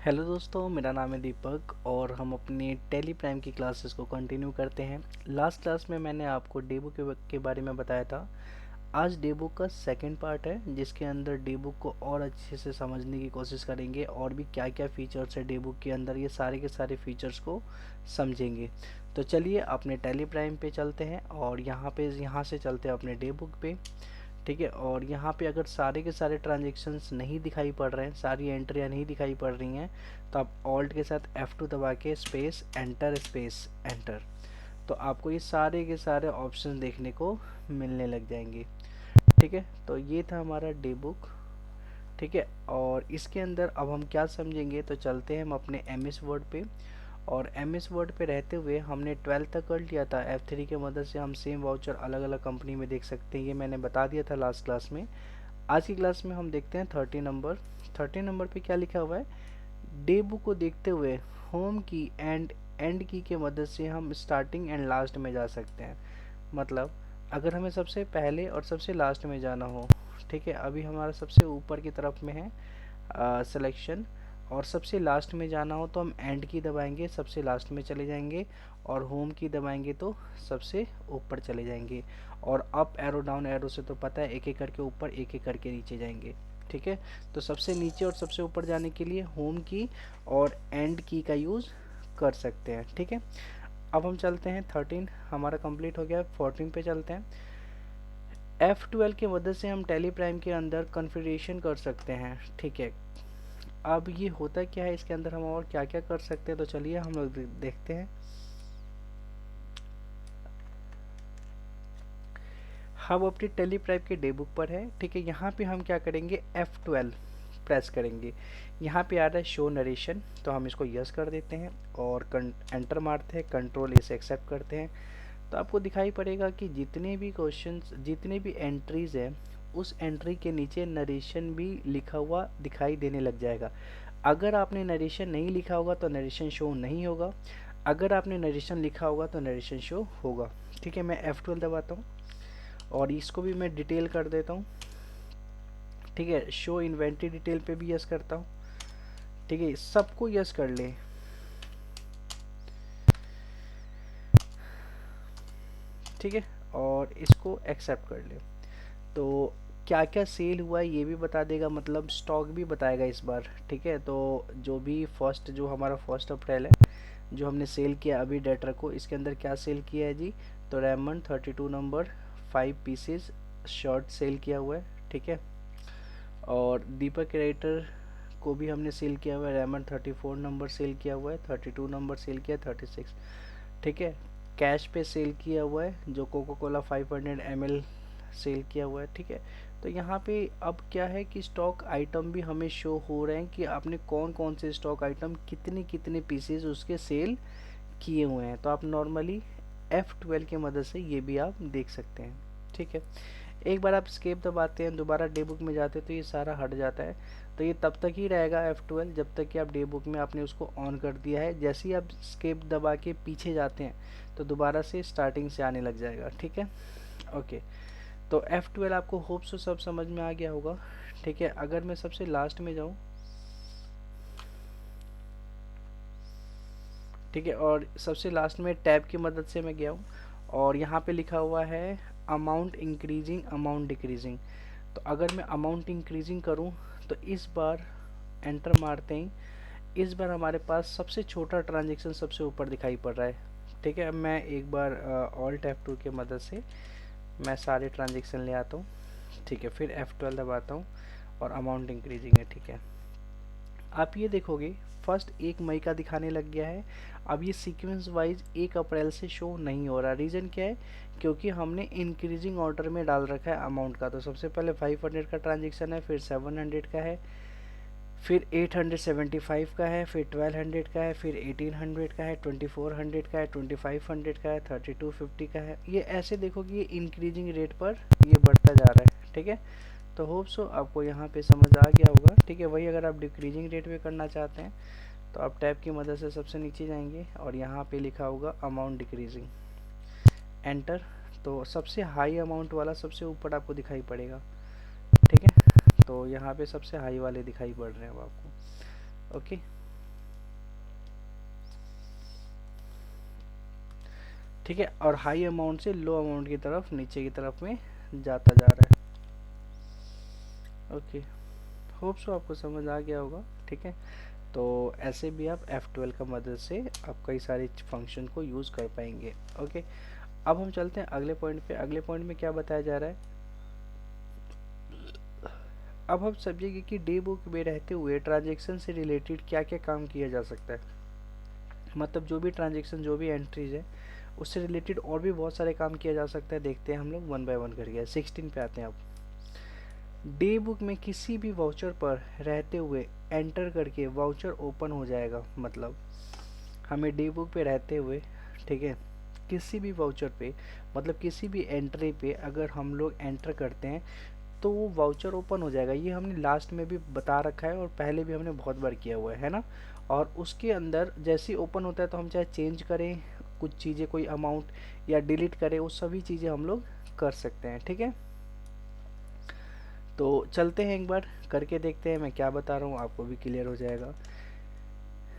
Hello दोस्तों, मेरा नाम है दीपक और हम अपने टैली प्राइम की क्लासेस को कंटिन्यू करते हैं। लास्ट क्लास में मैंने आपको डेबुक के बारे में बताया था। आज डेबुक का सेकंड पार्ट है, जिसके अंदर डेबुक को और अच्छे से समझने की कोशिश करेंगे और भी क्या क्या फीचर्स है डेबुक के अंदर, ये सारे के सारे फीचर्स को समझेंगे। तो चलिए अपने टैली प्राइम पे चलते हैं और यहाँ से चलते हैं अपने डेबुक पे। ठीक है, और यहाँ पे अगर सारे के सारे ट्रांजेक्शन्स नहीं दिखाई पड़ रहे हैं, सारी एंट्रियाँ नहीं दिखाई पड़ रही हैं, तो आप ऑल्ट के साथ F2 दबा के स्पेस एंटर, तो आपको ये सारे के सारे ऑप्शन देखने को मिलने लग जाएंगे। ठीक है, तो ये था हमारा डे बुक। ठीक है, और इसके अंदर अब हम क्या समझेंगे, तो चलते हैं हम अपने MS वर्ड पे। और MS वर्ड पे रहते हुए हमने 12th तक कर लिया था। F3 की मदद से हम सेम वाउचर अलग अलग कंपनी में देख सकते हैं, ये मैंने बता दिया था लास्ट क्लास में। आज की क्लास में हम देखते हैं 30 नंबर पे क्या लिखा हुआ है। डे बुक को देखते हुए होम की एंड एंड की के मदद से हम स्टार्टिंग एंड लास्ट में जा सकते हैं। मतलब अगर हमें सबसे पहले और सबसे लास्ट में जाना हो, ठीक है, अभी हमारा सबसे ऊपर की तरफ में है सिलेक्शन, और सबसे लास्ट में जाना हो तो हम एंड की दबाएंगे, सबसे लास्ट में चले जाएंगे, और होम की दबाएंगे तो सबसे ऊपर चले जाएंगे। और अप एरो डाउन एरो से तो पता है एक एक करके ऊपर एक एक करके नीचे जाएंगे। ठीक है, तो सबसे नीचे और सबसे ऊपर जाने के लिए होम की और एंड की का यूज़ कर सकते हैं। ठीक है, अब हम चलते हैं 13 हमारा कंप्लीट हो गया। 14 पे चलते हैं। F12 की मदद से हम टैली प्राइम के अंदर कॉन्फ़िगरेशन कर सकते हैं। ठीक है, अब ये होता क्या है, इसके अंदर हम और क्या क्या कर सकते हैं, तो चलिए हम लोग देखते हैं। हम अपनी टैली प्राइम के डे बुक पर है। ठीक है, यहाँ पे हम क्या करेंगे, F12 प्रेस करेंगे। यहाँ पे आ रहा है शो नरेशन, तो हम इसको यस कर देते हैं और एंटर मारते हैं, कंट्रोल इसे एक्सेप्ट करते हैं। तो आपको दिखाई पड़ेगा कि जितने भी क्वेश्चंस, जितने भी एंट्रीज हैं, उस एंट्री के नीचे नरेशन भी लिखा हुआ दिखाई देने लग जाएगा। अगर आपने नरेशन नहीं लिखा होगा तो नरेशन शो नहीं होगा, अगर आपने नरेशन लिखा होगा तो नरेशन शो होगा। ठीक है, मैं F12 दबाता हूँ और इसको भी मैं डिटेल कर देता हूँ। ठीक है, शो इन्वेंट्री डिटेल पे भी यस करता हूँ। ठीक है, सबको यस कर ले। ठीक है, और इसको एक्सेप्ट कर ले। तो क्या क्या सेल हुआ है ये भी बता देगा, मतलब स्टॉक भी बताएगा इस बार। ठीक है, तो जो भी जो हमारा 1 अप्रैल है, जो हमने सेल किया अभी डेटर को, इसके अंदर क्या सेल किया है जी, तो Raymond 32 number 5 pieces shirt sale किया हुआ है। ठीक है, और दीपक क्रिएटर को भी हमने सेल किया हुआ है, रेमंड 34 नंबर सेल किया हुआ है, 32 नंबर सेल किया, 36। ठीक है, कैश पे सेल किया हुआ है, जो कोको कोला 500 ml सेल किया हुआ है। ठीक है, तो यहाँ पे अब क्या है कि स्टॉक आइटम भी हमें शो हो रहे हैं कि आपने कौन कौन से स्टॉक आइटम कितने कितने पीसेस उसके सेल किए हुए हैं। तो आप नॉर्मली F12 की मदद से ये भी आप देख सकते हैं। ठीक है, एक बार आप स्केप दबाते हैं, दोबारा डे बुक में जाते हैं, तो ये सारा हट जाता है। तो ये तब तक ही रहेगा F12 जब तक कि आप डे बुक में आपने उसको ऑन कर दिया है। जैसे ही आप स्केप दबा के पीछे जाते हैं तो दोबारा से स्टार्टिंग से आने लग जाएगा। ठीक है, ओके, तो F12 आपको होप सो सब समझ में आ गया होगा। ठीक है, अगर मैं सबसे लास्ट में जाऊँ, ठीक है, और सबसे लास्ट में टैब की मदद से मैं गया हूँ और यहाँ पे लिखा हुआ है अमाउंट इंक्रीजिंग अमाउंट डिक्रीजिंग। तो अगर मैं अमाउंट इंक्रीजिंग करूँ तो इस बार एंटर मारते ही इस बार हमारे पास सबसे छोटा ट्रांजेक्शन सबसे ऊपर दिखाई पड़ रहा है। ठीक है, अब मैं एक बार ऑल्ट F2 की मदद से मैं सारे ट्रांजेक्शन ले आता हूँ। ठीक है, फिर F12 दबाता हूँ और अमाउंट इंक्रीजिंग है। ठीक है, आप ये देखोगे फर्स्ट 1 मई का दिखाने लग गया है। अब ये सीक्वेंस वाइज 1 अप्रैल से शो नहीं हो रहा। रीज़न क्या है, क्योंकि हमने इंक्रीजिंग ऑर्डर में डाल रखा है अमाउंट का। तो सबसे पहले 500 का ट्रांजेक्शन है, फिर 700 का है, फिर 875 का है, फिर 1200 का है, फिर 1800 का है, 2400 का है, 2500 का है, 3250 का है। ये ऐसे देखो कि ये इंक्रीजिंग रेट पर ये बढ़ता जा रहा है। ठीक है, तो होप सो आपको यहाँ पे समझ आ गया होगा। ठीक है, वही अगर आप डिक्रीजिंग रेट पे करना चाहते हैं तो आप टैब की मदद से सबसे नीचे जाएंगे और यहाँ पे लिखा होगा अमाउंट डिक्रीजिंग, एंटर। तो सबसे हाई अमाउंट वाला सबसे ऊपर आपको दिखाई पड़ेगा। ठीक है, तो यहाँ पे सबसे हाई वाले दिखाई पड़ रहे हैं अब आपको। ओके, ठीक है, और हाई अमाउंट से लो अमाउंट की तरफ नीचे की तरफ में जाता जा रहा है। ओके, होप सो आपको समझ आ गया होगा। ठीक है, तो ऐसे भी आप F12 का मदद से आप कई सारे फंक्शन को यूज़ कर पाएंगे। ओके, अब हम चलते हैं अगले पॉइंट पे। अगले पॉइंट में क्या बताया जा रहा है, अब हम समझेंगे कि डे बुक में रहते हुए ट्रांजेक्शन से रिलेटेड क्या क्या काम किया जा सकता है। मतलब जो भी ट्रांजेक्शन, जो भी एंट्रीज है, उससे रिलेटेड और भी बहुत सारे काम किया जा सकता है। देखते हैं हम लोग वन बाय वन करके। 16 पे आते हैं। अब डे बुक में किसी भी वाउचर पर रहते हुए एंटर करके वाउचर ओपन हो जाएगा। मतलब हमें डे बुक पे रहते हुए, ठीक है, किसी भी वाउचर पे, मतलब किसी भी एंट्री पे अगर हम लोग एंटर करते हैं तो वो वाउचर ओपन हो जाएगा। ये हमने लास्ट में भी बता रखा है और पहले भी हमने बहुत बार किया हुआ है ना। और उसके अंदर जैसे ही ओपन होता है तो हम चाहे चेंज करें कुछ चीज़ें, कोई अमाउंट, या डिलीट करें, वो सभी चीज़ें हम लोग कर सकते हैं। ठीक है, तो चलते हैं एक बार करके देखते हैं। मैं क्या बता रहा हूँ आपको भी क्लियर हो जाएगा।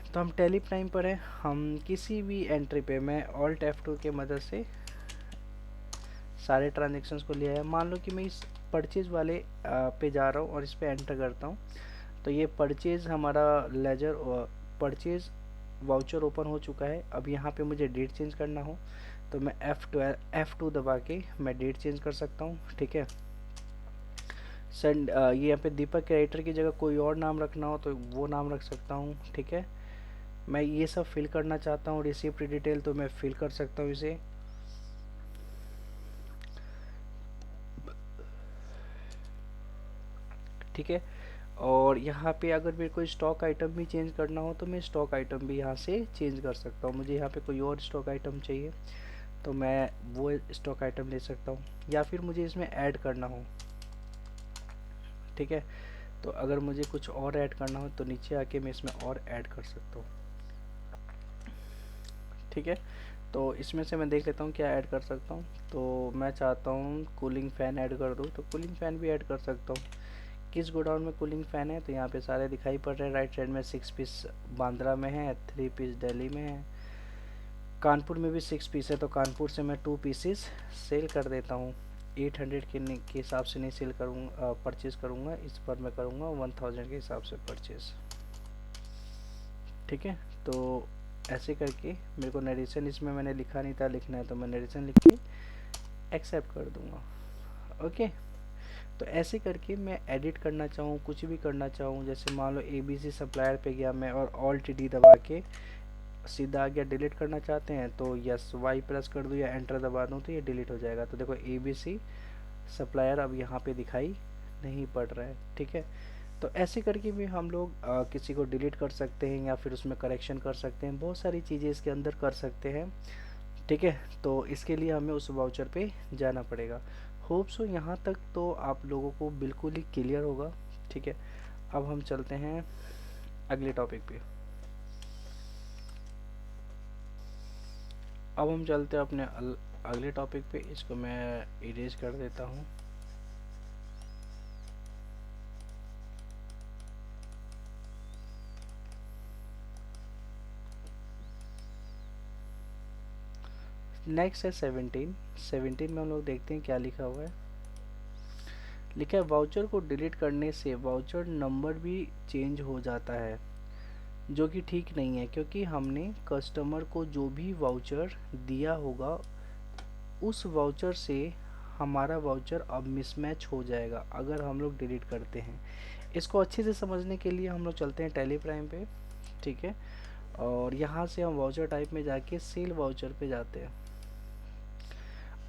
तो हम टेली प्राइम पर है, हम किसी भी एंट्री पे, मैं ऑल्ट F2 के मदद से सारे ट्रांजेक्शन्स को लिया है। मान लो कि मैं इस परचेज वाले पे जा रहा हूँ और इस पे एंटर करता हूँ, तो ये परचेज हमारा लेजर परचेज वाउचर ओपन हो चुका है। अब यहाँ पे मुझे डेट चेंज करना हो तो मैं F2 दबा के मैं डेट चेंज कर सकता हूँ। ठीक है, ये यहाँ पे दीपक क्रिएटर की जगह कोई और नाम रखना हो तो वो नाम रख सकता हूँ। ठीक है, मैं ये सब फिल करना चाहता हूँ रिसिप्ट डिटेल, तो मैं फिल कर सकता हूँ इसे। ठीक है, और यहाँ पे अगर मेरे को स्टॉक आइटम भी चेंज करना हो तो मैं स्टॉक आइटम भी यहाँ से चेंज कर सकता हूँ। मुझे यहाँ पे कोई और स्टॉक आइटम चाहिए तो मैं वो स्टॉक आइटम ले सकता हूँ, या फिर मुझे इसमें ऐड करना हो। ठीक है, तो अगर मुझे कुछ और ऐड करना हो तो नीचे आके मैं इसमें और ऐड कर सकता हूँ। ठीक है, तो इसमें से मैं देख लेता हूँ क्या ऐड कर सकता हूँ। तो मैं चाहता हूँ कूलिंग फ़ैन ऐड कर दूँ, तो कूलिंग फ़ैन भी ऐड कर सकता हूँ। किस गोडाउन में कूलिंग फ़ैन है, तो यहाँ पे सारे दिखाई पड़ रहे हैं। राइट साइड में 6 पीस बांद्रा में है, 3 पीस दिल्ली में है, कानपुर में भी 6 पीस है, तो कानपुर से मैं 2 पीसेस सेल कर देता हूँ। 800 के हिसाब से नहीं सेल करूँगा, परचेज़ करूँगा। इस पर मैं करूँगा 1000 के हिसाब से परचेज़। ठीक है, तो ऐसे करके मेरे को नरेशन इसमें मैंने लिखा नहीं था, लिखना है तो मैं नरेशन लिख के एक्सेप्ट कर दूँगा। ओके, तो ऐसे करके मैं एडिट करना चाहूँ, कुछ भी करना चाहूँ, जैसे मान लो ABC सप्लायर पे गया मैं और ऑल्ट D दबा के सीधा आ गया। डिलीट करना चाहते हैं तो यस Y प्रेस कर दूँ या एंटर दबा दूँ तो ये डिलीट हो जाएगा। तो देखो ABC सप्लायर अब यहाँ पे दिखाई नहीं पड़ रहा है। ठीक है, तो ऐसे करके भी हम लोग किसी को डिलीट कर सकते हैं या फिर उसमें करेक्शन कर सकते हैं। बहुत सारी चीज़ें इसके अंदर कर सकते हैं। ठीक है, तो इसके लिए हमें उस वाउचर पे जाना पड़ेगा। होप सो यहाँ तक तो आप लोगों को बिल्कुल ही क्लियर होगा। ठीक है, अब हम चलते हैं अगले टॉपिक पे। अब हम चलते हैं अपने अगले टॉपिक पे। इसको मैं इरेज कर देता हूँ। नेक्स्ट है 17 में हम लोग देखते हैं क्या लिखा हुआ है। लिखा है वाउचर को डिलीट करने से वाउचर नंबर भी चेंज हो जाता है, जो कि ठीक नहीं है, क्योंकि हमने कस्टमर को जो भी वाउचर दिया होगा उस वाउचर से हमारा वाउचर अब मिसमैच हो जाएगा अगर हम लोग डिलीट करते हैं। इसको अच्छे से समझने के लिए हम लोग चलते हैं टेली प्राइम पे। ठीक है, और यहाँ से हम वाउचर टाइप में जाके सेल वाउचर पे जाते हैं।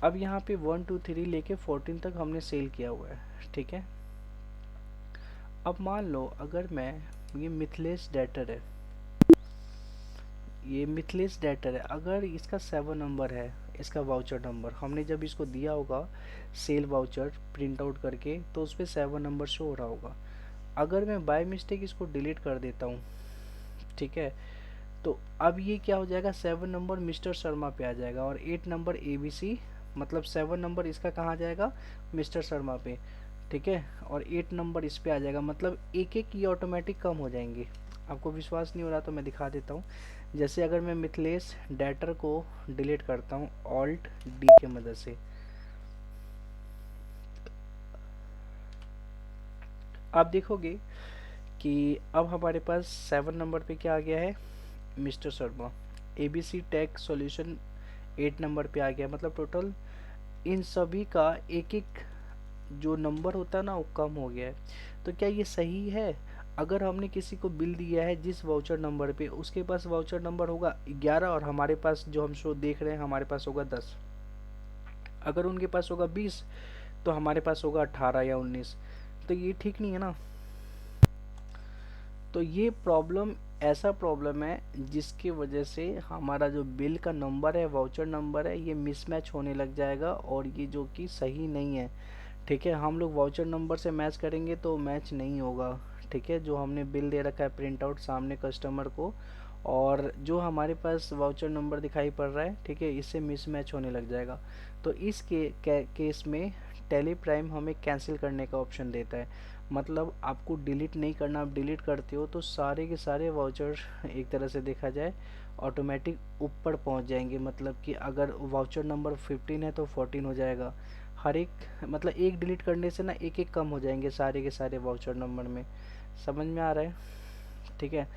अब यहाँ पे 1 2 3 लेके 14 तक हमने सेल किया हुआ है। ठीक है, अब मान लो अगर मैं, ये मिथिलेश डेटर है, ये मिथिलेश डेटर है, अगर इसका 7 नंबर है, इसका वाउचर नंबर हमने जब इसको दिया होगा सेल वाउचर प्रिंट आउट करके तो उस पर 7 नंबर शो हो रहा होगा। अगर मैं बाय मिस्टेक इसको डिलीट कर देता हूँ, ठीक है, तो अब ये क्या हो जाएगा, 7 नंबर मिस्टर शर्मा पे आ जाएगा और 8 नंबर ABC, मतलब 7 नंबर इसका कहाँ जाएगा, मिस्टर शर्मा पे। ठीक है, और 8 नंबर इस पे आ जाएगा, मतलब एक एक ये ऑटोमेटिक कम हो जाएंगे। आपको विश्वास नहीं हो रहा तो मैं दिखा देता हूँ। जैसे अगर मैं मिथिलेश डेटर को डिलीट करता हूँ ऑल्ट डी के मदद से, आप देखोगे कि अब हमारे पास 7 नंबर पे क्या आ गया है, mister Sharma. ABC tag solution 8 number पे आ गया। मतलब टोटल इन सभी का एक एक जो नंबर होता है ना वो कम हो गया है। तो क्या ये सही है? अगर हमने किसी को बिल दिया है जिस वाउचर नंबर पे, उसके पास वाउचर नंबर होगा 11 और हमारे पास जो हम शो देख रहे हैं हमारे पास होगा 10, अगर उनके पास होगा 20 तो हमारे पास होगा 18 या 19, तो ये ठीक नहीं है ना। तो ये प्रॉब्लम ऐसा प्रॉब्लम है जिसकी वजह से हमारा जो बिल का नंबर है, वाउचर नंबर है, ये मिसमैच होने लग जाएगा और ये जो कि सही नहीं है। ठीक है, हम लोग वाउचर नंबर से मैच करेंगे तो मैच नहीं होगा। ठीक है, जो हमने बिल दे रखा है प्रिंट आउट सामने कस्टमर को, और जो हमारे पास वाउचर नंबर दिखाई पड़ रहा है, ठीक है, इससे मिसमैच होने लग जाएगा। तो इस केस में टेली प्राइम हमें कैंसिल करने का ऑप्शन देता है। मतलब आपको डिलीट नहीं करना, आप डिलीट करते हो तो सारे के सारे वाउचर एक तरह से देखा जाए ऑटोमेटिक ऊपर पहुंच जाएंगे। मतलब कि अगर वाउचर नंबर 15 है तो 14 हो जाएगा। हर एक मतलब एक डिलीट करने से ना एक एक कम हो जाएंगे सारे के सारे वाउचर नंबर में। समझ में आ रहा है? ठीक है,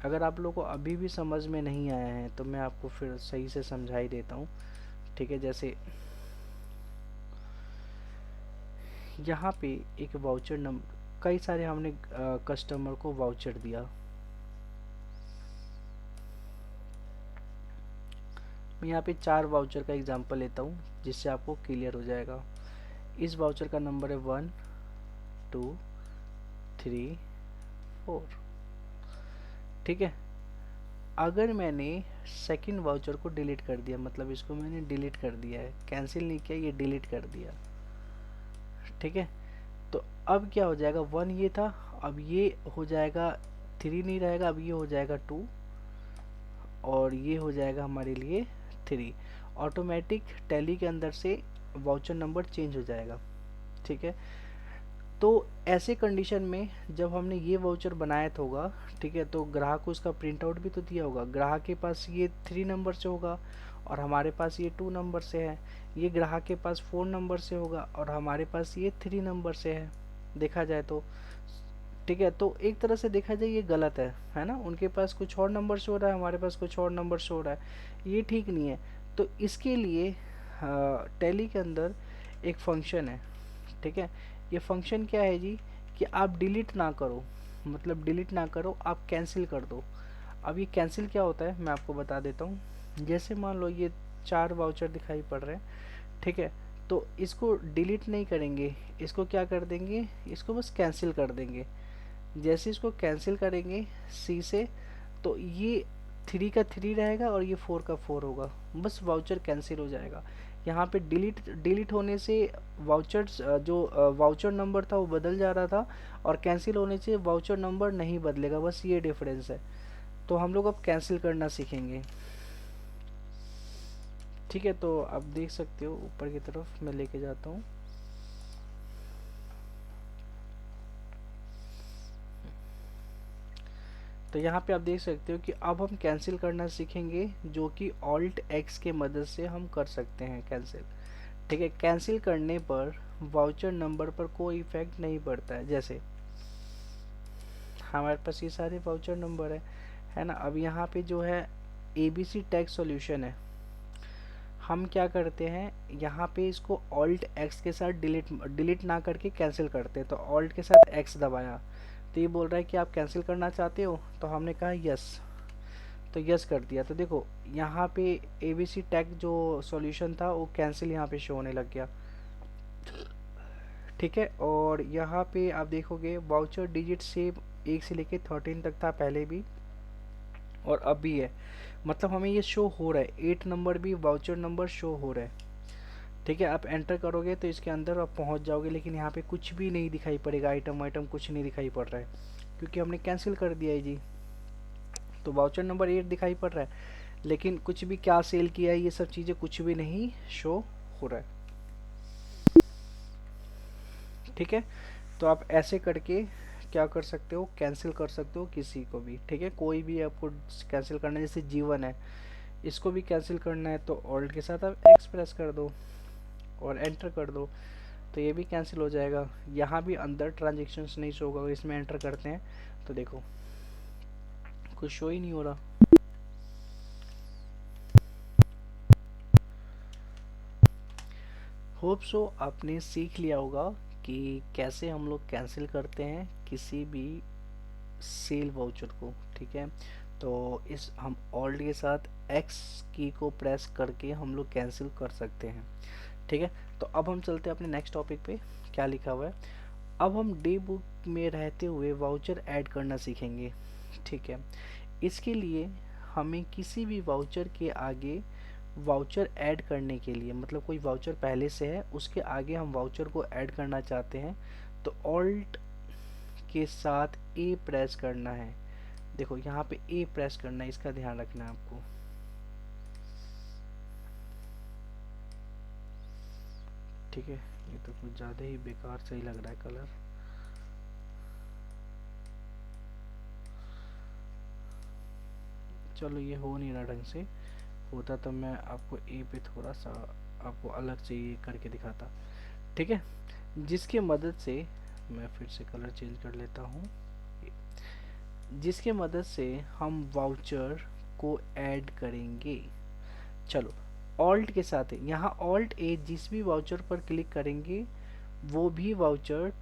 अगर आप लोगों को अभी भी समझ में नहीं आया है तो मैं आपको फिर सही से समझा ही देता हूँ। ठीक है, जैसे यहाँ पे एक वाउचर नंबर, कई सारे हमने कस्टमर को वाउचर दिया। मैं यहाँ पे 4 वाउचर का एग्जांपल लेता हूँ जिससे आपको क्लियर हो जाएगा। इस वाउचर का नंबर है 1 2 3 4। ठीक है, अगर मैंने सेकंड वाउचर को डिलीट कर दिया, मतलब इसको मैंने डिलीट कर दिया है, कैंसिल नहीं किया, ये डिलीट कर दिया। ठीक है, तो अब क्या हो जाएगा, 1 ये था, अब ये हो जाएगा 3 नहीं रहेगा, अब ये हो जाएगा 2 और ये हो जाएगा हमारे लिए 3। ऑटोमेटिक टैली के अंदर से वाउचर नंबर चेंज हो जाएगा। ठीक है, तो ऐसे कंडीशन में जब हमने ये वाउचर बनाया था होगा, ठीक है, तो ग्राहक को उसका प्रिंट आउट भी तो दिया होगा। ग्राहक के पास ये 3 नंबर से होगा और हमारे पास ये 2 नंबर से है। ये ग्राहक के पास 4 नंबर से होगा और हमारे पास ये 3 नंबर से है, देखा जाए तो। ठीक है, तो एक तरह से देखा जाए ये गलत है ना। उनके पास कुछ और नंबर शो हो रहा है, हमारे पास कुछ और नंबर शो हो रहा है, ये ठीक नहीं है। तो इसके लिए टैली के अंदर एक फंक्शन है। ठीक है, ये फंक्शन क्या है जी, कि आप डिलीट ना करो, मतलब डिलीट ना करो, आप कैंसिल कर दो। अब ये कैंसिल क्या होता है मैं आपको बता देता हूँ। जैसे मान लो ये 4 वाउचर दिखाई पड़ रहे हैं, ठीक है, तो इसको डिलीट नहीं करेंगे, इसको क्या कर देंगे, इसको बस कैंसिल कर देंगे। जैसे इसको कैंसिल करेंगे सी से, तो ये 3 का 3 रहेगा और ये 4 का 4 होगा, बस वाउचर कैंसिल हो जाएगा। यहाँ पे डिलीट होने से वाउचर्स जो वाउचर नंबर था वो बदल जा रहा था और कैंसिल होने से वाउचर नंबर नहीं बदलेगा, बस ये डिफरेंस है। तो हम लोग अब कैंसिल करना सीखेंगे। ठीक है, तो आप देख सकते हो ऊपर की तरफ मैं लेके जाता हूँ। तो यहाँ पे आप देख सकते हो कि अब हम कैंसिल करना सीखेंगे, जो कि ऑल्ट एक्स के मदद से हम कर सकते हैं कैंसिल। ठीक है, कैंसिल करने पर वाउचर नंबर पर कोई इफेक्ट नहीं पड़ता है। जैसे हमारे पास ये सारे वाउचर नंबर है ना। अब यहाँ पे जो है एबीसी टैक्स सॉल्यूशन है, हम क्या करते हैं यहाँ पे इसको ऑल्ट एक्स के साथ डिलीट ना करके कैंसिल करते हैं। तो ऑल्ट के साथ एक्स दबाया तो ये बोल रहा है कि आप कैंसिल करना चाहते हो, तो हमने कहा यस, तो यस कर दिया। तो देखो यहाँ पे एबीसी टैग जो सॉल्यूशन था वो कैंसिल यहाँ पे शो होने लग गया। ठीक है, और यहाँ पे आप देखोगे वाउचर डिजिट सेम 1 से लेके 13 तक था पहले भी और अब भी है। मतलब हमें ये शो हो रहा है 8 नंबर भी वाउचर नंबर शो हो रहा है। ठीक है, आप एंटर करोगे तो इसके अंदर आप पहुंच जाओगे, लेकिन यहाँ पे कुछ भी नहीं दिखाई पड़ेगा, आइटम कुछ नहीं दिखाई पड़ रहा है क्योंकि हमने कैंसिल कर दिया है जी। तो वाउचर नंबर 8 दिखाई पड़ रहा है लेकिन कुछ भी क्या सेल किया है ये सब चीज़ें कुछ भी नहीं शो हो रहा है। ठीक है, तो आप ऐसे करके क्या कर सकते हो, कैंसिल कर सकते हो किसी को भी, ठीक है। कोई भी आपको कैंसिल करना है, जैसे जीवन है, इसको भी कैंसिल करना है तो ऑल्ट के साथ आप एक्स प्रेस कर दो और एंटर कर दो, तो ये भी कैंसिल हो जाएगा। यहाँ भी अंदर ट्रांजेक्शन्स नहीं शो होगा, इसमें एंटर करते हैं तो देखो कुछ शो ही नहीं हो रहा। होप सो आपने सीख लिया होगा कि कैसे हम लोग कैंसिल करते हैं किसी भी सेल वाउचर को, ठीक है। तो इस हम ऑल्ट के साथ एक्स की को प्रेस करके हम लोग कैंसिल कर सकते हैं, ठीक है। तो अब हम चलते हैं अपने नेक्स्ट टॉपिक पे, क्या लिखा हुआ है। अब हम डे बुक में रहते हुए वाउचर ऐड करना सीखेंगे, ठीक है। इसके लिए हमें किसी भी वाउचर के आगे वाउचर ऐड करने के लिए, मतलब कोई वाउचर पहले से है उसके आगे हम वाउचर को ऐड करना चाहते हैं, तो ऑल्ट के साथ ए प्रेस करना है। देखो यहाँ पे ए प्रेस करना है, इसका ध्यान रखना है आपको। ठीक है, ये तो कुछ ज़्यादा ही बेकार सही लग रहा है कलर। चलो ये हो नहीं रहा ढंग से, होता तो मैं आपको ए पे थोड़ा सा आपको अलग से ये करके दिखाता, ठीक है। जिसके मदद से मैं फिर से कलर चेंज कर लेता हूँ, जिसके मदद से हम वाउचर को ऐड करेंगे। चलो ऑल्ट के साथ है, यहाँ ऑल्ट ए जिस भी वाउचर पर क्लिक करेंगे वो भी वाउचर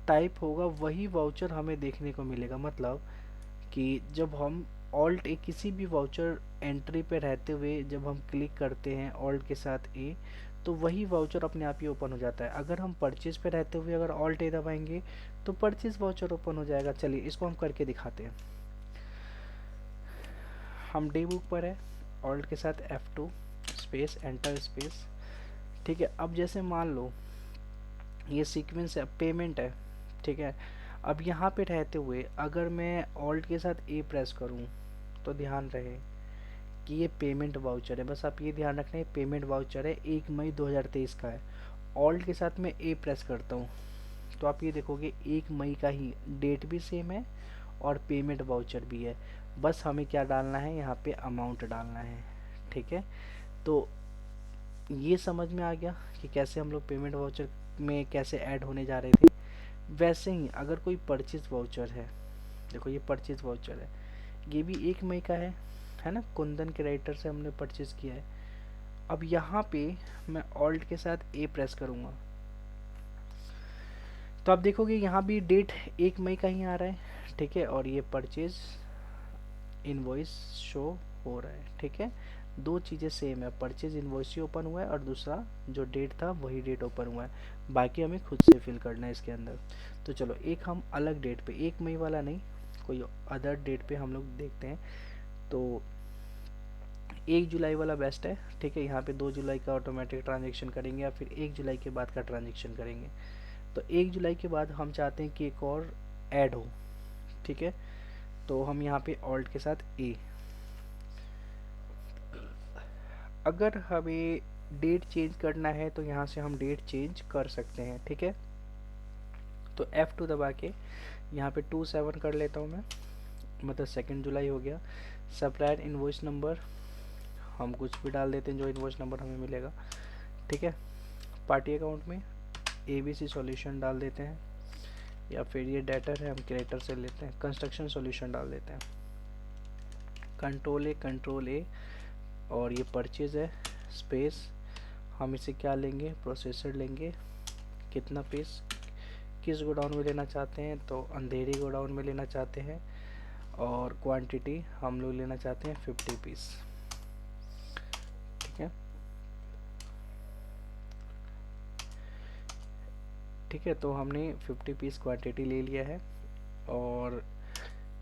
टाइप होगा, वही वाउचर हमें देखने को मिलेगा। मतलब कि जब हम ऑल्ट ए किसी भी वाउचर एंट्री पे रहते हुए जब हम क्लिक करते हैं ऑल्ट के साथ ए, तो वही वाउचर अपने आप ही ओपन हो जाता है। अगर हम परचेज पे रहते हुए अगर ऑल्ट ए दबाएंगे तो परचेज वाउचर ओपन हो जाएगा। चलिए इसको हम करके दिखाते हैं। हम डे बुक पर है, ऑल्ट के साथ F2 स्पेस एंटर स्पेस, ठीक है। अब जैसे मान लो ये सीक्वेंस है, पेमेंट है, ठीक है। अब यहाँ पे रहते हुए अगर मैं ऑल्ट के साथ ए प्रेस करूँ तो ध्यान रहे कि ये पेमेंट वाउचर है, बस आप ये ध्यान रखना है पेमेंट वाउचर है, 1 मई 2023 का है। ऑल्ट के साथ मैं ए प्रेस करता हूँ तो आप ये देखोगे 1 मई का ही डेट भी सेम है और पेमेंट वाउचर भी है। बस हमें क्या डालना है, यहाँ पे अमाउंट डालना है, ठीक है। तो ये समझ में आ गया कि कैसे हम लोग पेमेंट वाउचर में कैसे ऐड होने जा रहे थे। वैसे ही अगर कोई परचेज वाउचर है, देखो ये परचेज वाउचर है, ये भी 1 मई का है ना, कुंदन के राइटर से हमने परचेज किया है। अब यहाँ पे मैं ऑल्ट के साथ ए प्रेस करूँगा तो आप देखोगे यहाँ भी डेट 1 मई का ही आ रहा है, ठीक है। और ये परचेज इनवॉइस शो हो रहा है, ठीक है। दो चीज़ें सेम है, परचेज इनवॉइस ही ओपन हुआ है और दूसरा जो डेट था वही डेट ओपन हुआ है। बाकी हमें खुद से फिल करना है इसके अंदर। तो चलो एक हम अलग डेट पे, 1 मई वाला नहीं, कोई अदर डेट पे हम लोग देखते हैं। तो 1 जुलाई वाला बेस्ट है, ठीक है। यहाँ पे 2 जुलाई का ऑटोमेटिक ट्रांजेक्शन करेंगे या फिर 1 जुलाई के बाद का ट्रांजेक्शन करेंगे। तो 1 जुलाई के बाद हम चाहते हैं कि एक और ऐड हो, ठीक है। तो हम यहाँ पे ऑल्ट के साथ ए, अगर हमें डेट चेंज करना है तो यहाँ से हम डेट चेंज कर सकते हैं, ठीक है। तो F2 दबा के यहाँ पे 27 कर लेता हूँ मैं, मतलब 2 जुलाई हो गया। सप्लायर इनवॉइस नंबर हम कुछ भी डाल देते हैं जो इनवॉइस नंबर हमें मिलेगा, ठीक है। पार्टी अकाउंट में ABC सॉल्यूशन डाल देते हैं, या फिर ये डेटर है हम क्रिएटर से लेते हैं, कंस्ट्रक्शन सॉल्यूशन डाल देते हैं। कंट्रोल ए और ये परचेज है स्पेस, हम इसे क्या लेंगे, प्रोसेसर लेंगे। कितना पीस किस गोडाउन में लेना चाहते हैं, तो अंधेरी गोडाउन में लेना चाहते हैं। और क्वांटिटी हम लोग लेना चाहते हैं 50 पीस, ठीक है। ठीक है, तो हमने 50 पीस क्वांटिटी ले लिया है और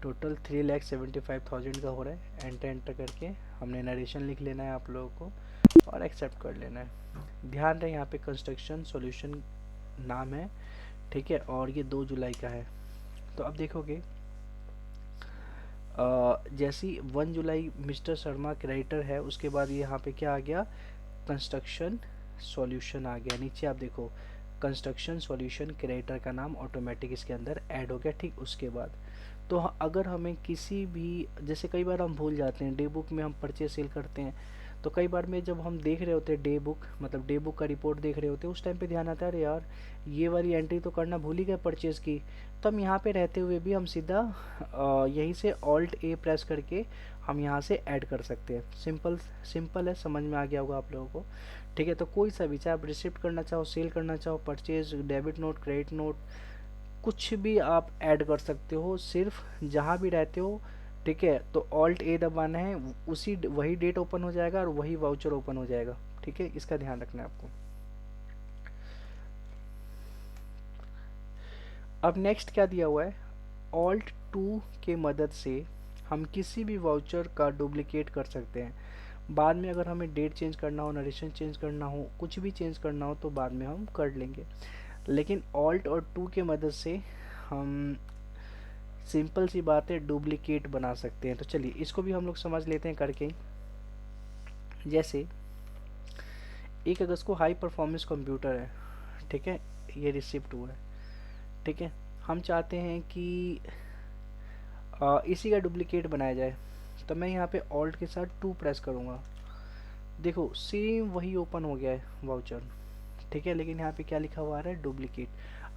टोटल 3,75,000 का हो रहा है। एंटर करके हमने नरेशन लिख लेना है आप लोगों को और एक्सेप्ट कर लेना है। ध्यान रहे यहाँ पे कंस्ट्रक्शन सॉल्यूशन नाम है, ठीक है। और ये 2 जुलाई का है। तो अब देखोगे जैसी 1 जुलाई मिस्टर शर्मा क्रेडिटर है, उसके बाद यहाँ पे क्या आ गया, कंस्ट्रक्शन सॉल्यूशन आ गया। नीचे आप देखो कंस्ट्रक्शन सॉल्यूशन क्रिएटर का नाम ऑटोमेटिक इसके अंदर ऐड हो गया। ठीक, उसके बाद तो अगर हमें किसी भी, जैसे कई बार हम भूल जाते हैं, डे बुक में हम परचेज सेल करते हैं, तो कई बार में जब हम देख रहे होते हैं डे बुक, मतलब डे बुक का रिपोर्ट देख रहे होते हैं, उस टाइम पे ध्यान आता है अरे यार ये वाली एंट्री तो करना भूल ही गए परचेज़ की। तो हम यहाँ पे रहते हुए भी हम सीधा यहीं से ऑल्ट ए प्रेस करके हम यहाँ से ऐड कर सकते हैं। सिंपल सिंपल है, समझ में आ गया होगा आप लोगों को। ठीक है, तो कोई सा भी, चाहे आप रिसिप्ट करना चाहो, सेल करना चाहो, purchase, debit note, credit note, कुछ भी आप ऐड कर सकते हो, सिर्फ जहाँ भी रहते हो। ठीक है, तो ऑल्ट ए दबाना है, उसी वही डेट ओपन हो जाएगा और वही वाउचर ओपन हो जाएगा। ठीक है, इसका ध्यान रखना है आपको। अब नेक्स्ट क्या दिया हुआ है, ऑल्ट 2 के मदद से हम किसी भी वाउचर का डुप्लीकेट कर सकते हैं। बाद में अगर हमें डेट चेंज करना हो, नरेशन चेंज करना हो, कुछ भी चेंज करना हो तो बाद में हम कर लेंगे, लेकिन ऑल्ट और 2 के मदद से हम सिंपल सी बात है डुप्लीकेट बना सकते हैं। तो चलिए इसको भी हम लोग समझ लेते हैं करके। जैसे 1 अगस्त को हाई परफॉर्मेंस कंप्यूटर है, ठीक है, ये रिसिप्ट हुआ है। ठीक है, हम चाहते हैं कि इसी का डुप्लीकेट बनाया जाए, तो मैं यहाँ पे ऑल्ट के साथ 2 प्रेस करूँगा। देखो सेम वही ओपन हो गया है वाउचर। ठीक है, लेकिन यहाँ पे क्या लिखा हुआ है, डुप्लीकेट।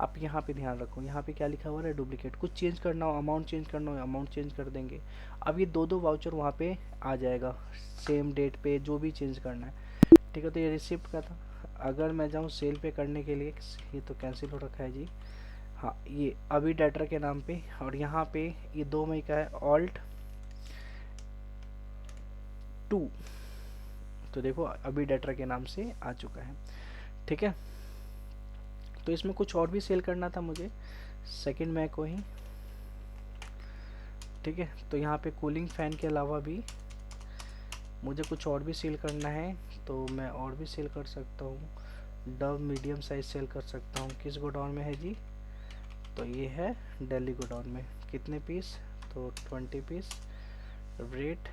आप यहाँ पे ध्यान रखो, यहाँ पे क्या लिखा हुआ है, डुप्लीकेट। कुछ चेंज करना हो, अमाउंट चेंज करना हो, अमाउंट चेंज कर देंगे। अब ये दो वाउचर वहाँ पे आ जाएगा सेम डेट पे, जो भी चेंज करना है। ठीक है, तो ये रिसिप्ट का था। अगर मैं जाऊँ सेल पे करने के लिए, ये तो कैंसिल हो रखा है जी। हाँ, ये अभी डेटर के नाम पे, और यहाँ पे ये 2 मई का है, ऑल्ट 2। तो देखो अभी डेटर के नाम से आ चुका है। ठीक है, तो इसमें कुछ और भी सेल करना था मुझे, सेकंड मई को ही। ठीक है, तो यहाँ पे कूलिंग फ़ैन के अलावा भी मुझे कुछ और भी सेल करना है, तो मैं और भी सेल कर सकता हूँ। डव मीडियम साइज सेल कर सकता हूँ। किस गोडाउन में है जी, तो ये है दिल्ली गोडाउन में। कितने पीस, तो 20 पीस, रेट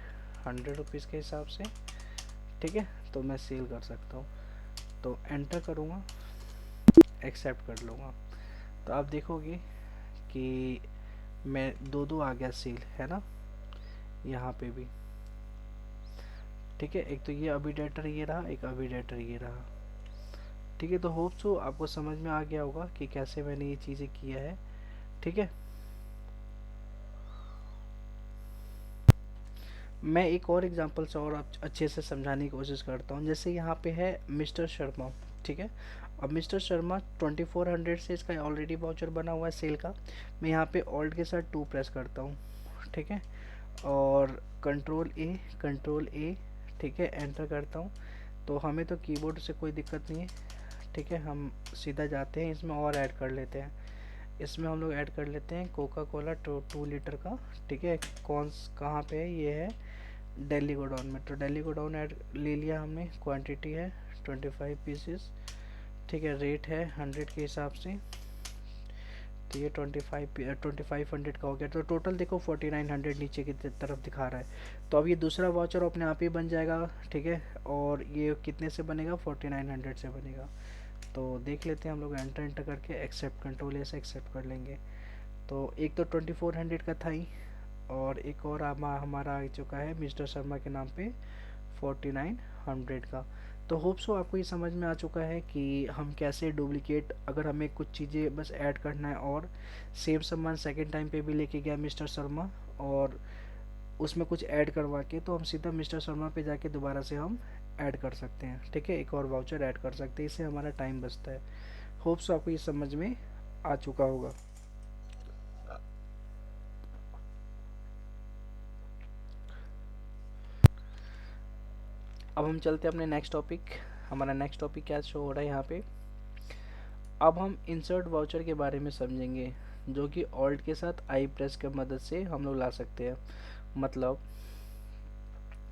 100 रुपीज़ के हिसाब से। ठीक है, तो मैं सेल कर सकता हूँ, तो एंटर करूँगा, एक्सेप्ट कर लूँगा, तो आप देखोगे कि मैं दो आ गया सेल, है ना, यहाँ पे भी। ठीक है, एक तो ये अभी डेटर ये रहा, एक अभी डेटर ये रहा। ठीक है, तो होप सो आपको समझ में आ गया होगा कि कैसे मैंने ये चीज़ें किया है। ठीक है, मैं एक और एग्जांपल से और अच्छे से समझाने की कोशिश करता हूँ। जैसे यहाँ पे है मिस्टर शर्मा। ठीक है, अब मिस्टर शर्मा 2400 से इसका ऑलरेडी वाउचर बना हुआ है सेल का। मैं यहाँ पे ऑल्ट के साथ 2 प्रेस करता हूँ। ठीक है, और कंट्रोल ए, ठीक है, एंटर करता हूँ। तो हमें तो कीबोर्ड से कोई दिक्कत नहीं है। ठीक है, हम सीधा जाते हैं इसमें और ऐड कर लेते हैं। इसमें हम लोग ऐड कर लेते हैं कोका कोला 2 लीटर का। ठीक है, कौन कहाँ पे है, ये है दिल्ली गोडाउन में। तो दिल्ली गोडाउन ऐड ले लिया हमने, क्वांटिटी है 25 पीसेस। ठीक है, रेट है 100 के हिसाब से, तो ये 2500 का हो गया। तो टोटल देखो 4900 नीचे की तरफ दिखा रहा है। तो अब ये दूसरा वाउचर अपने आप ही बन जाएगा। ठीक है, और ये कितने से बनेगा, 4900 से बनेगा। तो देख लेते हैं हम लोग, एंटर करके एक्सेप्ट, कंट्रोल ए से एक्सेप्ट कर लेंगे। तो एक तो 2400 का था ही, और एक और हमारा आ चुका है मिस्टर शर्मा के नाम पे 4900 का। तो होप सो आपको ये समझ में आ चुका है कि हम कैसे डुप्लीकेट, अगर हमें कुछ चीज़ें बस ऐड करना है, और सेम सामान सेकेंड टाइम पे भी लेके गया मिस्टर शर्मा, और उसमें कुछ ऐड करवा के, तो हम सीधा मिस्टर शर्मा पे जाके दोबारा से हम ऐड कर सकते हैं। ठीक है, एक और वाउचर ऐड कर सकते हैं, इससे हमारा टाइम बचता है। होप सो आपको ये समझ में आ चुका होगा। अब हम चलते हैं अपने नेक्स्ट टॉपिक। हमारा नेक्स्ट टॉपिक क्या शो हो रहा है यहाँ पे, अब हम इंसर्ट वाउचर के बारे में समझेंगे, जो कि ऑल्ट के साथ आई प्रेस की मदद से हम लोग ला सकते हैं। मतलब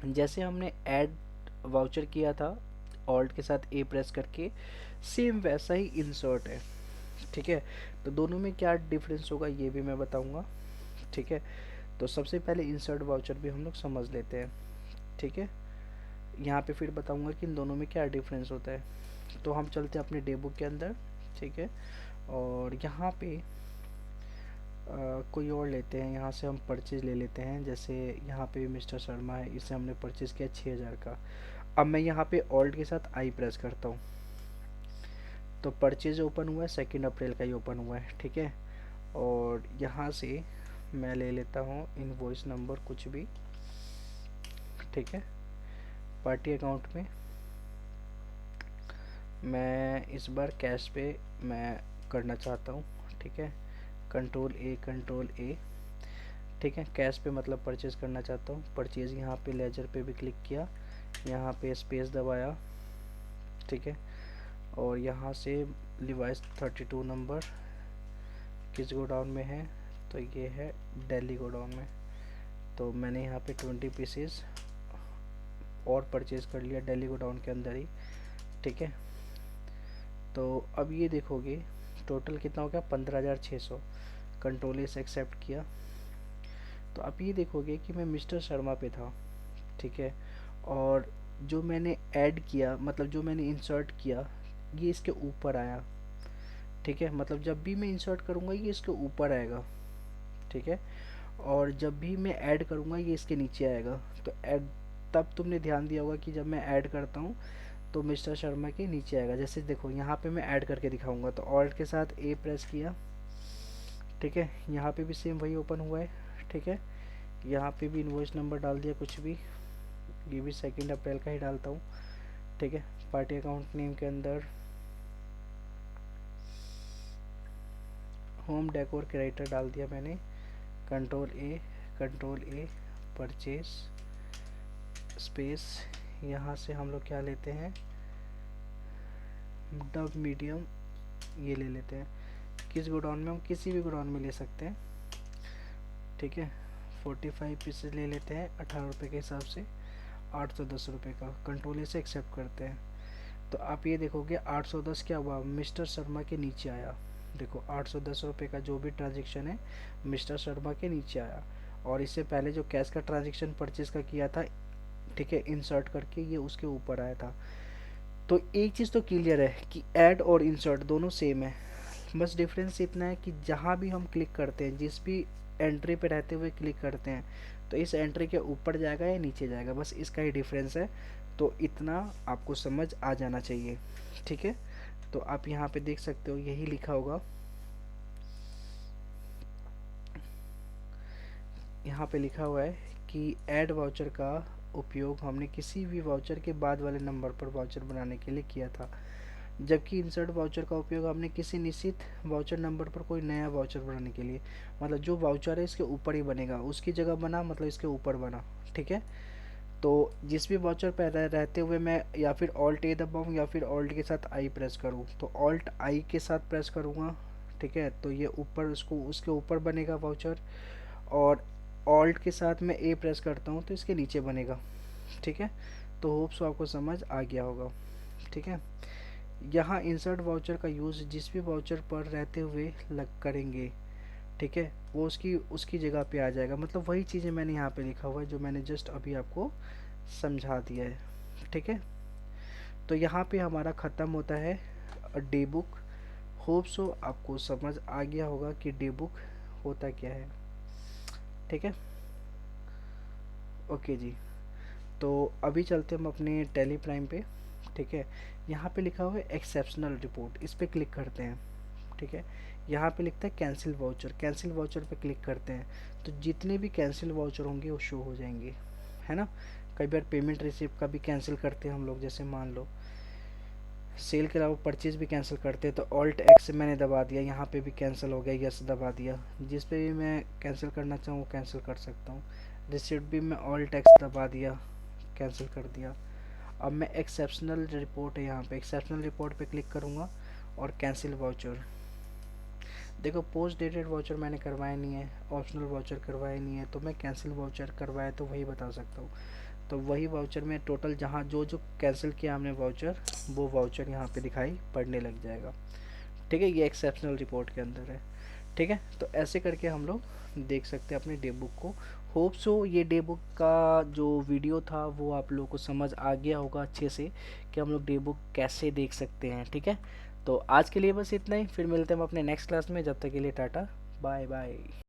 जैसे हमने ऐड वाउचर किया था ऑल्ट के साथ ए प्रेस करके, सेम वैसा ही इंसर्ट है। ठीक है, तो दोनों में क्या डिफरेंस होगा ये भी मैं बताऊंगा। ठीक है, तो सबसे पहले इंसर्ट वाउचर भी हम लोग समझ लेते हैं। ठीक है, यहाँ पे फिर बताऊंगा कि इन दोनों में क्या डिफरेंस होता है। तो हम चलते हैं अपने डे बुक के अंदर। ठीक है। और यहाँ पे कोई और लेते हैं, यहाँ से हम परचेज ले लेते हैं। जैसे यहाँ पे मिस्टर शर्मा है, इसे हमने परचेज किया 6000 का। अब मैं यहाँ पे ऑल्ट के साथ आई प्रेस करता हूँ, तो परचेज ओपन हुआ है, 2 अप्रैल का ही ओपन हुआ है, ठीक है। और यहाँ से मैं ले लेता हूँ इनवॉइस नंबर कुछ भी, ठीक है। पार्टी अकाउंट में मैं इस बार कैश पे मैं करना चाहता हूँ, ठीक है। कंट्रोल ए, ठीक है। कैश पे मतलब परचेज़ करना चाहता हूँ। परचेज़ यहाँ पे लेजर पे भी क्लिक किया, यहाँ पे स्पेस दबाया, ठीक है। और यहाँ से लिवाइस 32 नंबर किस गोडाउन में है, तो ये है दिल्ली गोडाउन में। तो मैंने यहाँ पे 20 पीसेस और परचेज़ कर लिया दिल्ली गोडाउन के अंदर ही, ठीक है। तो अब ये देखोगे टोटल कितना हो गया, 15,600। कंट्रोल ए से एक्सेप्ट किया। तो अब ये देखोगे कि मैं मिस्टर शर्मा पे था, ठीक है। और जो मैंने ऐड किया, मतलब जो मैंने इंसर्ट किया, ये इसके ऊपर आया, ठीक है। मतलब जब भी मैं इंसर्ट करूँगा ये इसके ऊपर आएगा, ठीक है। और जब भी मैं ऐड करूँगा ये इसके नीचे आएगा। तो ऐड, तब तुमने ध्यान दिया होगा कि जब मैं ऐड करता हूँ तो मिस्टर शर्मा के नीचे आएगा। जैसे देखो यहाँ पे मैं ऐड करके दिखाऊंगा, तो ऑल्ट के साथ ए प्रेस किया, ठीक है। यहाँ पे भी सेम वही ओपन हुआ है, ठीक है। यहाँ पे भी इनवॉइस नंबर डाल दिया कुछ भी, ये भी 2 अप्रैल का ही डालता हूँ, ठीक है। पार्टी अकाउंट नेम के अंदर होम डेकोर क्रिएटर डाल दिया मैंने। कंट्रोल ए परचेज स्पेस, यहाँ से हम लोग क्या लेते हैं, डब मीडियम ये ले लेते हैं। किस गोडाउन में, हम किसी भी गोडाउन में ले सकते हैं, ठीक है। 45 पीसेस ले लेते हैं 18 रुपये के हिसाब से, 810 रुपये का। कंट्रोल ए से एक्सेप्ट करते हैं। तो आप ये देखोगे 810 क्या हुआ, मिस्टर शर्मा के नीचे आया। देखो 810 रुपये का जो भी ट्रांजेक्शन है मिस्टर शर्मा के नीचे आया। और इससे पहले जो कैश का ट्रांजेक्शन परचेज का किया था, ठीक है, इंसर्ट करके, ये उसके ऊपर आया था। तो एक चीज़ तो क्लियर है कि ऐड और इंसर्ट दोनों सेम है, बस डिफरेंस इतना है कि जहाँ भी हम क्लिक करते हैं, जिस भी एंट्री पे रहते हुए क्लिक करते हैं, तो इस एंट्री के ऊपर जाएगा या नीचे जाएगा, बस इसका ही डिफरेंस है। तो इतना आपको समझ आ जाना चाहिए, ठीक है। तो आप यहाँ पे देख सकते हो यही लिखा होगा, यहाँ पे लिखा हुआ है कि ऐड वाउचर का उपयोग हमने किसी भी वाउचर के बाद वाले नंबर पर वाउचर बनाने के लिए किया था, जबकि इंसर्ट वाउचर का उपयोग हमने किसी निश्चित वाउचर नंबर पर कोई नया वाउचर बनाने के लिए, मतलब जो वाउचर है इसके ऊपर ही बनेगा, उसकी जगह बना मतलब इसके ऊपर बना, ठीक है। तो जिस भी वाउचर पर रहते हुए मैं या फिर ऑल्ट ए दबाऊँ या फिर ऑल्ट के साथ आई प्रेस करूँ, तो ऑल्ट आई के साथ प्रेस करूँगा, ठीक है, तो ये ऊपर उसको उसके ऊपर बनेगा वाउचर। और ऑल्ट के साथ मैं ए प्रेस करता हूँ तो इसके नीचे बनेगा, ठीक है। तो होप्स आपको समझ आ गया होगा, ठीक है। यहाँ इंसर्ट वाउचर का यूज़ जिस भी वाउचर पर रहते हुए लग करेंगे, ठीक है, वो उसकी उसकी जगह पे आ जाएगा। मतलब वही चीज़ें मैंने यहाँ पे लिखा हुआ है जो मैंने जस्ट अभी आपको समझा दिया है, ठीक है। तो यहाँ पे हमारा ख़त्म होता है डे बुक। होप सो आपको समझ आ गया होगा कि डे बुक होता क्या है, ठीक है। ओके जी, तो अभी चलते हम अपने टेली प्राइम पे, ठीक है। यहाँ पे लिखा हुआ है एक्सेप्शनल रिपोर्ट, इस पर क्लिक करते हैं, ठीक है। यहाँ पे लिखता है कैंसिल वाउचर, कैंसिल वाउचर पे क्लिक करते हैं तो जितने भी कैंसिल वाउचर होंगे वो शो हो जाएंगे, है ना। कई बार पेमेंट रिसिप्ट का भी कैंसिल करते हैं हम लोग, जैसे मान लो सेल के अलावा परचेज भी कैंसिल करते हैं, तो ऑल्ट एक्स मैंने दबा दिया, यहाँ पे भी कैंसिल हो गया, यस दबा दिया। जिस पे भी मैं कैंसिल करना चाहूँ वो कैंसिल कर सकता हूँ। रिसिप्ट भी मैं ऑल्ट एक्स दबा दिया, कैंसिल कर दिया। अब मैं एक्सेप्शनल रिपोर्ट है, यहाँ पे एक्सेप्शनल रिपोर्ट पे क्लिक करूँगा और कैंसिल वाउचर। देखो पोस्ट डेटेड वाउचर मैंने करवाया नहीं है, ऑप्शनल वाउचर करवाया नहीं है, तो मैं कैंसिल वाउचर करवाया तो वही बता सकता हूँ। तो वही वाउचर में टोटल जहाँ जो जो कैंसिल किया हमने वाउचर, वो वाउचर यहाँ पे दिखाई पड़ने लग जाएगा, ठीक है। ये एक्सेप्शनल रिपोर्ट के अंदर है, ठीक है। तो ऐसे करके हम लोग देख सकते हैं अपने डे बुक को। होप सो ये डे बुक का जो वीडियो था वो आप लोगों को समझ आ गया होगा अच्छे से कि हम लोग डे बुक कैसे देख सकते हैं, ठीक है। तो आज के लिए बस इतना ही, फिर मिलते हैं हम अपने नेक्स्ट क्लास में। जब तक के लिए टाटा बाय बाय।